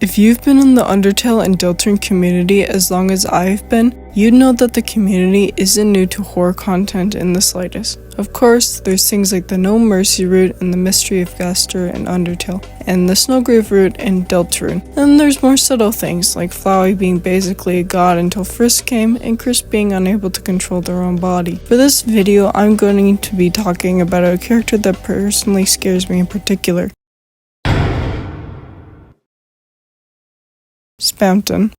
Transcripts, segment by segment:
If you've been in the Undertale and Deltarune community as long as I've been, you'd know that the community isn't new to horror content in the slightest. Of course, there's things like the No Mercy route and the Mystery of Gaster in Undertale, and the Snowgrave route in Deltarune. And there's more subtle things, like Flowey being basically a god until Frisk came, and Chris being unable to control their own body. For this video, I'm going to be talking about a character that personally scares me in particular. Spamton.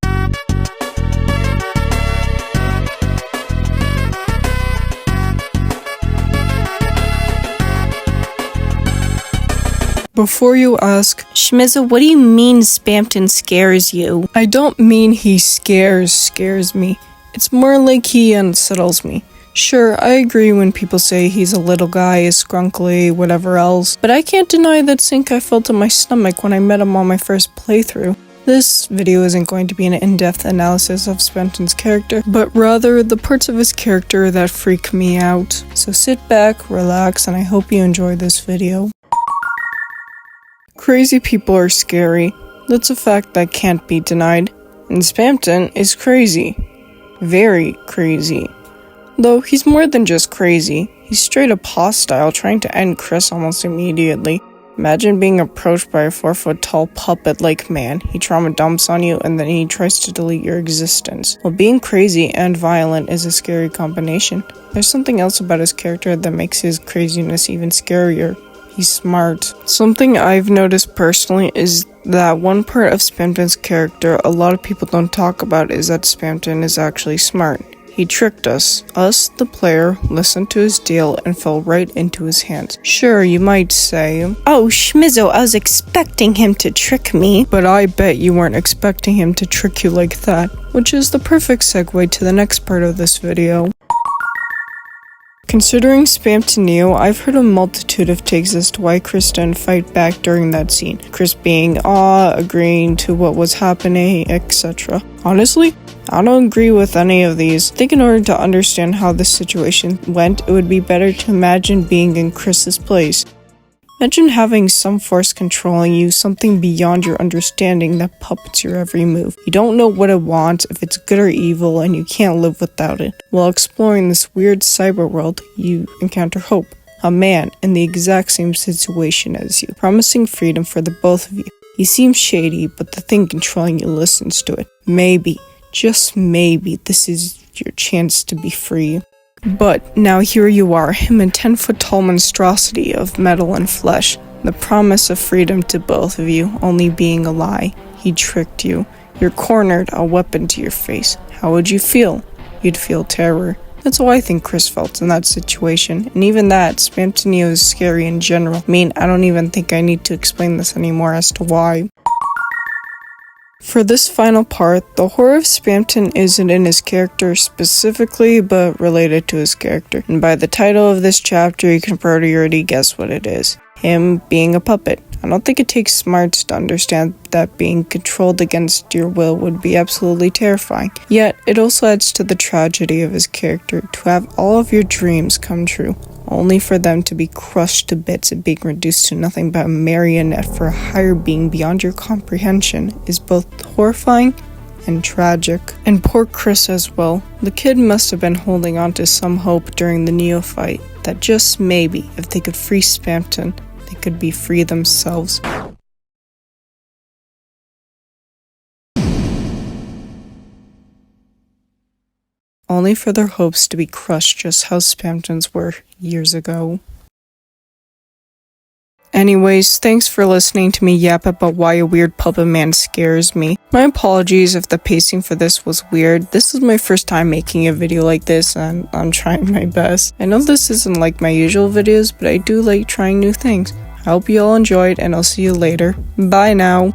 Before you ask, Schmizza, what do you mean Spamton scares you? I don't mean he scares me. It's more like he unsettles me. Sure, I agree when people say he's a little guy, is scrunkly, whatever else, but I can't deny that sink I felt in my stomach when I met him on my first playthrough. This video isn't going to be an in-depth analysis of Spamton's character, but rather the parts of his character that freak me out. So sit back, relax, and I hope you enjoy this video. Crazy people are scary. That's a fact that can't be denied. And Spamton is crazy. Very crazy. Though he's more than just crazy. He's straight up hostile, trying to end Chris almost immediately. Imagine being approached by a 4-foot-tall puppet-like man. He trauma dumps on you and then he tries to delete your existence. Well, being crazy and violent is a scary combination. There's something else about his character that makes his craziness even scarier. He's smart. Something I've noticed personally is that one part of Spamton's character a lot of people don't talk about is that Spamton is actually smart. He tricked us. Us, the player, listened to his deal and fell right into his hands. Sure, you might say, "Oh, Schmizzo, I was expecting him to trick me." But I bet you weren't expecting him to trick you like that. Which is the perfect segue to the next part of this video. Considering Spamton Neo, I've heard a multitude of takes as to why Chris didn't fight back during that scene. Chris being agreeing to what was happening, etc. Honestly, I don't agree with any of these. I think in order to understand how this situation went, it would be better to imagine being in Chris's place. Imagine having some force controlling you, something beyond your understanding that puppets your every move. You don't know what it wants, if it's good or evil, and you can't live without it. While exploring this weird cyber world, you encounter Hope, a man in the exact same situation as you, promising freedom for the both of you. He seems shady, but the thing controlling you listens to it. Maybe, just maybe, this is your chance to be free. But now here you are, him a 10-foot-tall monstrosity of metal and flesh. The promise of freedom to both of you only being a lie. He tricked you. You're cornered, a weapon to your face. How would you feel? You'd feel terror. That's how I think Chris felt in that situation. And even that, Spamton Neo is scary in general. I mean, I don't even think I need to explain this anymore as to why. For this final part, the horror of Spamton isn't in his character specifically, but related to his character. And by the title of this chapter, you can probably already guess what it is. Him being a puppet. I don't think it takes smarts to understand that being controlled against your will would be absolutely terrifying. Yet, it also adds to the tragedy of his character to have all of your dreams come true, only for them to be crushed to bits and being reduced to nothing but a marionette for a higher being beyond your comprehension is both horrifying and tragic. And poor Chris as well. The kid must have been holding on to some hope during the Neo fight, that just maybe, if they could free Spamton, they could be free themselves. Only for their hopes to be crushed just how Spamton's were years ago. Anyways, thanks for listening to me yap about why a weird puppet man scares me. My apologies if the pacing for this was weird. This is my first time making a video like this and I'm trying my best. I know this isn't like my usual videos, but I do like trying new things. I hope you all enjoyed and I'll see you later. Bye now.